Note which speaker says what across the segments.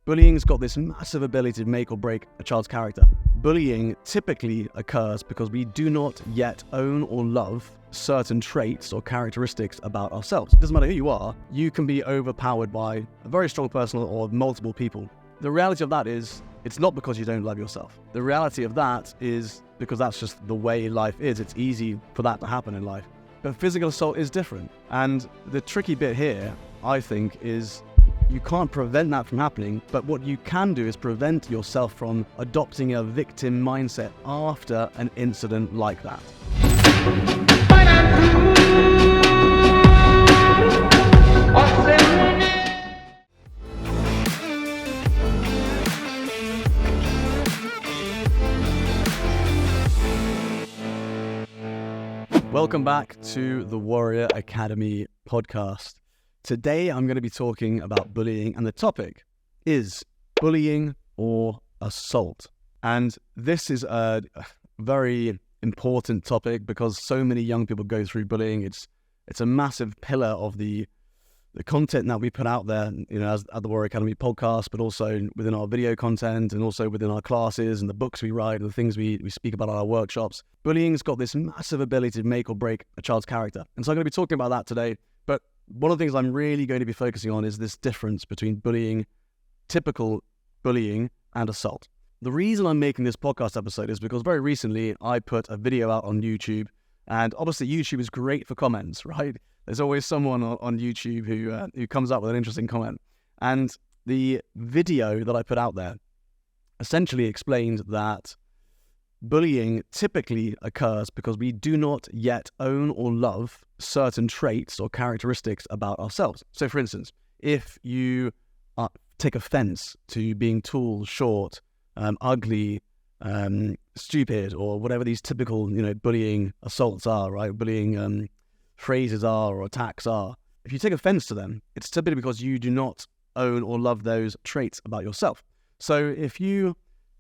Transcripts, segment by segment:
Speaker 1: Bullying's got this massive ability to make or break a child's character. Bullying typically occurs because we do not yet own or love certain traits or characteristics about ourselves. It doesn't matter who you are, you can be overpowered by a very strong person or multiple people. The reality of that is, it's not because you don't love yourself. The reality of that is because that's just the way life is. It's easy for that to happen in life. But physical assault is different. And the tricky bit here, I think, is you can't prevent that from happening, but what you can do is prevent yourself from adopting a victim mindset after an incident like that. Welcome back to the Warrior Academy podcast. Today, I'm going to be talking about bullying, and the topic is bullying or assault. And this is a very important topic because so many young people go through bullying. It's a massive pillar of the content that we put out there, as at the Warrior Academy podcast, but also within our video content and also within our classes and the books we write and the things we speak about at our workshops. Bullying's got this massive ability to make or break a child's character. And so I'm going to be talking about that today. But one of the things I'm really going to be focusing on is this difference between bullying, typical bullying, and assault. The reason I'm making this podcast episode is because very recently I put a video out on YouTube, and obviously YouTube is great for comments, right? There's always someone on YouTube who comes up with an interesting comment. And the video that I put out there essentially explained that bullying typically occurs because we do not yet own or love certain traits or characteristics about ourselves. So for instance, if you take offense to being tall, short, ugly, stupid, or whatever these typical, bullying assaults are, right? Bullying phrases are or attacks are. If you take offense to them, it's typically because you do not own or love those traits about yourself. So if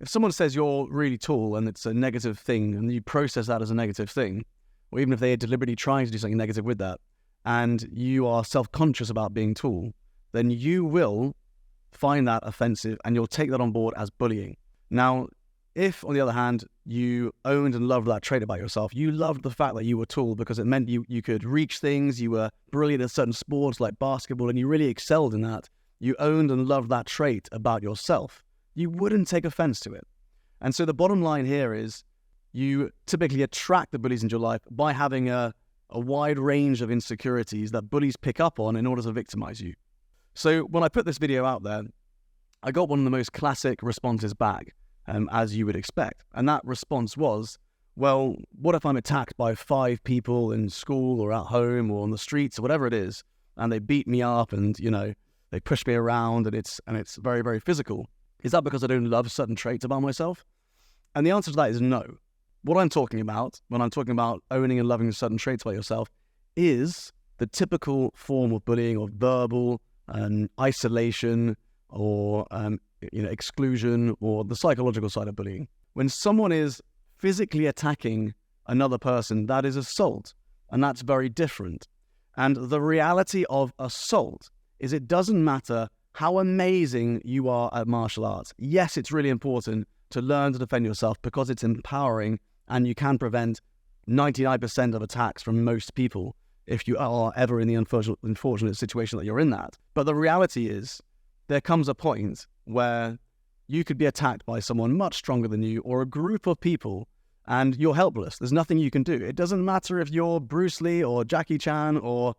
Speaker 1: someone says you're really tall and it's a negative thing and you process that as a negative thing, or even if they are deliberately trying to do something negative with that, and you are self-conscious about being tall, then you will find that offensive and you'll take that on board as bullying. Now, if, on the other hand, you owned and loved that trait about yourself, you loved the fact that you were tall because it meant you could reach things, you were brilliant at certain sports like basketball, and you really excelled in that, you owned and loved that trait about yourself, you wouldn't take offense to it. And so the bottom line here is you typically attract the bullies into your life by having a wide range of insecurities that bullies pick up on in order to victimize you. So when I put this video out there, I got one of the most classic responses back, as you would expect. And that response was, well, what if I'm attacked by 5 people in school or at home or on the streets or whatever it is, and they beat me up and, they push me around and it's very, very physical. Is that because I don't love certain traits about myself? And the answer to that is no. What I'm talking about when I'm talking about owning and loving certain traits about yourself is the typical form of bullying or verbal isolation or exclusion or the psychological side of bullying. When someone is physically attacking another person, that is assault, and that's very different. And the reality of assault is it doesn't matter how amazing you are at martial arts. Yes, it's really important to learn to defend yourself because it's empowering and you can prevent 99% of attacks from most people if you are ever in the unfortunate situation that you're in that. But the reality is there comes a point where you could be attacked by someone much stronger than you or a group of people and you're helpless. There's nothing you can do. It doesn't matter if you're Bruce Lee or Jackie Chan or,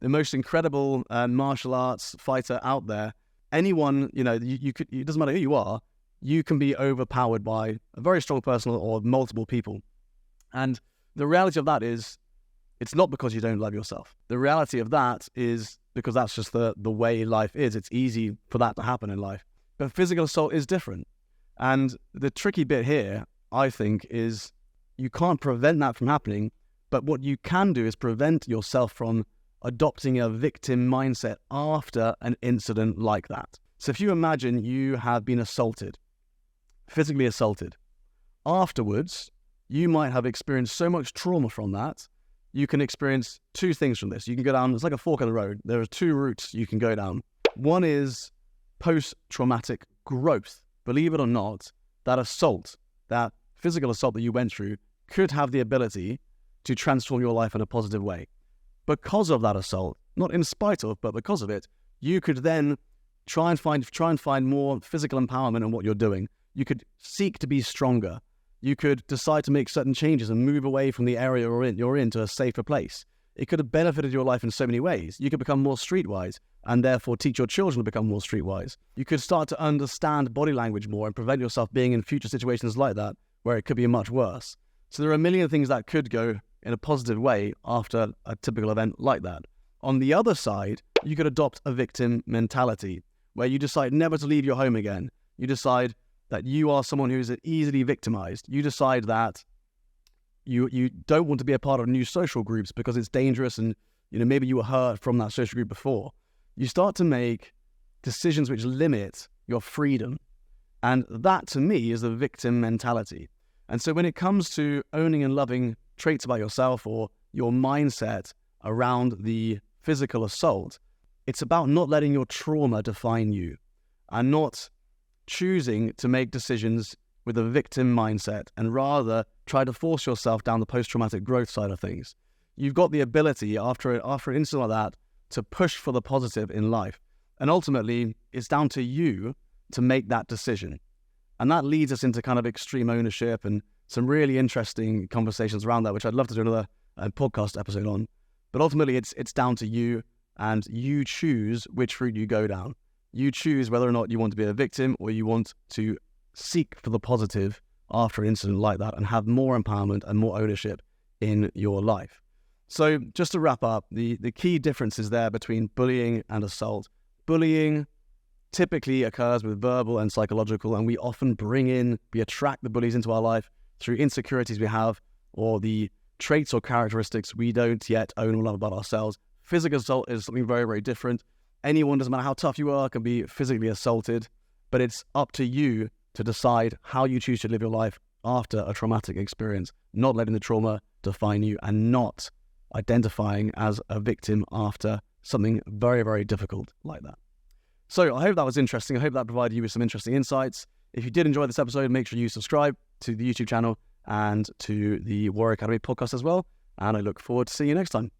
Speaker 1: the most incredible martial arts fighter out there. Anyone, it doesn't matter who you are, you can be overpowered by a very strong person or multiple people. And the reality of that is, it's not because you don't love yourself. The reality of that is because that's just the way life is. It's easy for that to happen in life. But physical assault is different. And the tricky bit here, I think, is you can't prevent that from happening, but what you can do is prevent yourself from adopting a victim mindset after an incident like that. So if you imagine you have been assaulted, physically assaulted, afterwards, you might have experienced so much trauma from that, you can experience 2 things from this. You can go down, it's like a fork in the road. There are 2 routes you can go down. One is post-traumatic growth. Believe it or not, that assault, that physical assault that you went through could have the ability to transform your life in a positive way. Because of that assault, not in spite of, but because of it, you could then try and find more physical empowerment in what you're doing. You could seek to be stronger. You could decide to make certain changes and move away from the area you're in to a safer place. It could have benefited your life in so many ways. You could become more streetwise and therefore teach your children to become more streetwise. You could start to understand body language more and prevent yourself being in future situations like that where it could be much worse. So there are a million things that could go in a positive way after a typical event like that. On the other side, you could adopt a victim mentality where you decide never to leave your home again. You decide that you are someone who is easily victimized. You decide that you don't want to be a part of new social groups because it's dangerous and maybe you were hurt from that social group before. You start to make decisions which limit your freedom. And that to me is the victim mentality. And so when it comes to owning and loving traits about yourself or your mindset around the physical assault, it's about not letting your trauma define you and not choosing to make decisions with a victim mindset and rather try to force yourself down the post-traumatic growth side of things. You've got the ability after an incident like that to push for the positive in life. And ultimately, it's down to you to make that decision. And that leads us into kind of extreme ownership and some really interesting conversations around that, which I'd love to do another podcast episode on. But ultimately, it's down to you, and you choose which route you go down. You choose whether or not you want to be a victim or you want to seek for the positive after an incident like that and have more empowerment and more ownership in your life. So just to wrap up, the key differences there between bullying and assault. Bullying typically occurs with verbal and psychological, and we often we attract the bullies into our life through insecurities we have or the traits or characteristics we don't yet own or love about ourselves. Physical assault is something very, very different. Anyone, doesn't matter how tough you are, can be physically assaulted, but it's up to you to decide how you choose to live your life after a traumatic experience, not letting the trauma define you and not identifying as a victim after something very, very difficult like that. So I hope that was interesting. I hope that provided you with some interesting insights. If you did enjoy this episode, make sure you subscribe to the YouTube channel and to the Warrior Academy podcast as well. And I look forward to seeing you next time.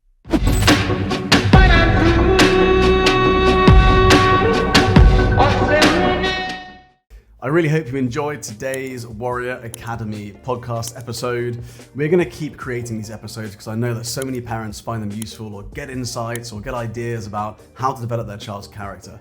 Speaker 1: I really hope you enjoyed today's Warrior Academy podcast episode. We're going to keep creating these episodes because I know that so many parents find them useful or get insights or get ideas about how to develop their child's character.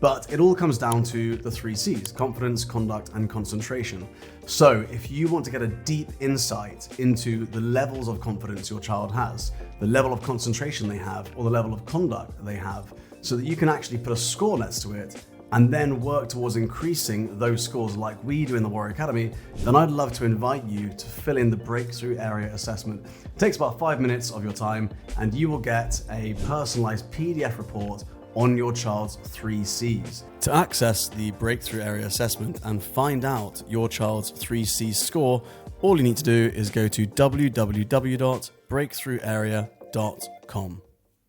Speaker 1: But it all comes down to the 3 C's: confidence, conduct, and concentration. So if you want to get a deep insight into the levels of confidence your child has, the level of concentration they have, or the level of conduct they have, so that you can actually put a score next to it and then work towards increasing those scores like we do in the Warrior Academy, then I'd love to invite you to fill in the breakthrough area assessment. It takes about 5 minutes of your time and you will get a personalized PDF report on your child's 3 C's. To access the breakthrough area assessment and find out your child's 3 C's score, all you need to do is go to www.breakthrougharea.com.